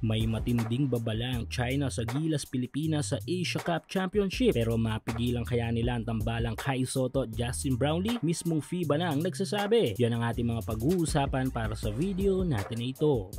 May matinding babala ang China sa Gilas Pilipinas sa Asia Cup Championship, pero mapigilan kaya nila ang tambalang Kai Sotto at Justin Brownlee? Mismong FIBA na ang nagsasabi. Yan ang ating mga pag-uusapan para sa video natin na ito.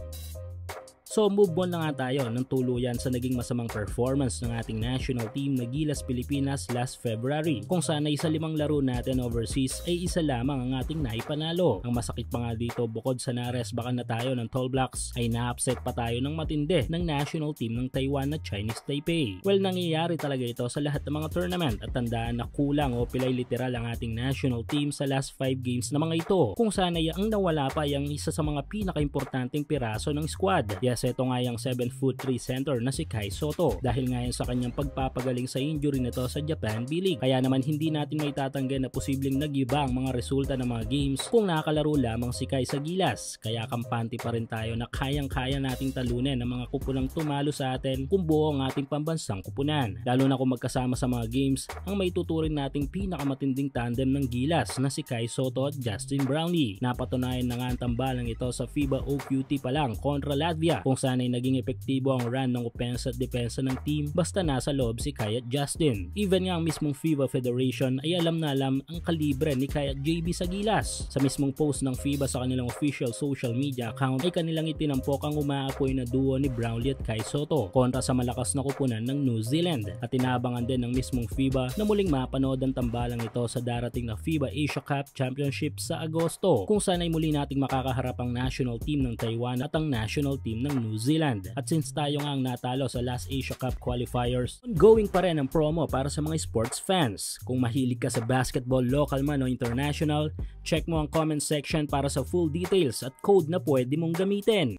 So move on na nga tayo ng tuluyan sa naging masamang performance ng ating national team na Gilas Pilipinas last February, kung sana'y sa 5 laro natin overseas ay isa lamang ang ating naipanalo. Ang masakit pa nga dito, bukod sa naresbakan na tayo ng Tall Blacks ay na-upset pa tayo ng matindi ng national team ng Taiwan na Chinese Taipei. Well, nangyayari talaga ito sa lahat ng mga tournament at tandaan na kulang o pilay literal ang ating national team sa last 5 games na mga ito, kung sana'y ang nawala pa yung isa sa mga pinaka-importanting piraso ng squad. Yes, ito nga yung 7'3" center na si Kai Sotto, dahil ngayon sa kanyang pagpapagaling sa injury nito sa Japan B-League. Kaya naman hindi natin may tatanggi na posibleng nag-iba ang mga resulta ng mga games kung nakakalaro lamang si Kai sa Gilas. Kaya kampante pa rin tayo na kayang-kaya nating talunin ang mga kupunang tumalo sa atin kung buo ang ating pambansang kupunan. Lalo na kung magkasama sa mga games ang may tuturin nating pinakamatinding tandem ng Gilas na si Kai Sotto at Justin Brownlee. Napatunayan na nga ang tambalang ito sa FIBA OQT pa lang kontra Latvia, kung sana'y naging epektibo ang run ng opensa at depensa ng team basta nasa loob si Kai at Justin. Even nga ang mismong FIBA Federation ay alam na alam ang kalibre ni Kai at JB sa Gilas. Sa mismong post ng FIBA sa kanilang official social media account ay kanilang itinampok ang umaapoy na duo ni Brownlee at Kai Sotto kontra sa malakas na kupunan ng New Zealand. At inabangan din ng mismong FIBA na muling mapanood ang tambalang ito sa darating na FIBA Asia Cup Championship sa Agosto, kung sana'y muli nating makakaharap ang national team ng Taiwan at ang national team ng New Zealand. At since tayo nga ang natalo sa last Asia Cup qualifiers, ongoing pa rin ang promo para sa mga sports fans. Kung mahilig ka sa basketball, local man o international, check mo ang comment section para sa full details at code na pwede mong gamitin.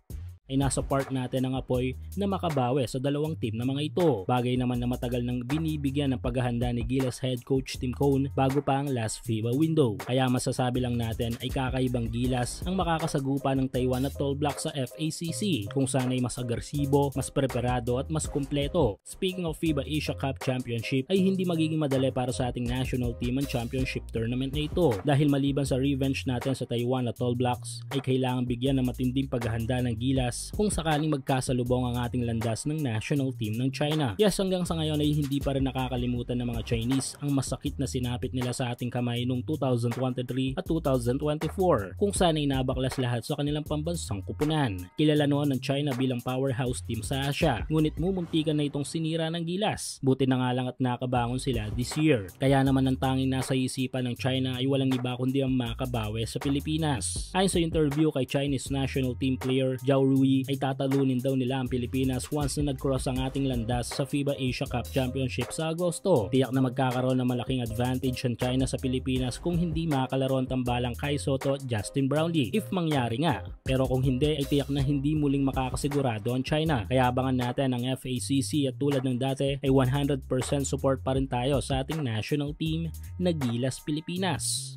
Ay nasa part natin ang apoy na makabawi sa dalawang team na mga ito. Bagay naman na matagal nang binibigyan ng paghahanda ni Gilas head coach Tim Cone bago pa ang last FIBA window. Kaya masasabi lang natin ay kakaibang Gilas ang makakasagupa ng Taiwan at Tall Blacks sa FACC, kung sana'y mas agresibo, mas preparado at mas kumpleto. Speaking of FIBA Asia Cup Championship, ay hindi magiging madali para sa ating national team ang championship tournament na ito, dahil maliban sa revenge natin sa Taiwan at Tall Blacks ay kailangan bigyan ng matinding paghahanda ng Gilas kung sakaling magkasalubong ang ating landas ng national team ng China. Yes, hanggang sa ngayon ay hindi pa rin nakakalimutan ng mga Chinese ang masakit na sinapit nila sa ating kamay noong 2023 at 2024, kung sana'y nabaklas lahat sa kanilang pambansang kupunan. Kilala noon ng China bilang powerhouse team sa Asia, ngunit mumuntikan na itong sinira ng Gilas. Buti na nga lang at nakabangon sila this year. Kaya naman ang tanging nasa isipan ng China ay walang iba kundi ang makabawi sa Pilipinas. Ayon sa interview kay Chinese national team player Zhao Rui, ay tatalunin daw nila ang Pilipinas once na nag-cross ang ating landas sa FIBA Asia Cup Championship sa Agosto. Tiyak na magkakaroon ng malaking advantage ang China sa Pilipinas kung hindi makakalaro ang tambalang Kai Sotto at Justin Brownlee, if mangyari nga. Pero kung hindi ay tiyak na hindi muling makakasigurado ang China. Kaya abangan natin ang FACC at tulad ng dati ay 100% support pa rin tayo sa ating national team na Gilas Pilipinas.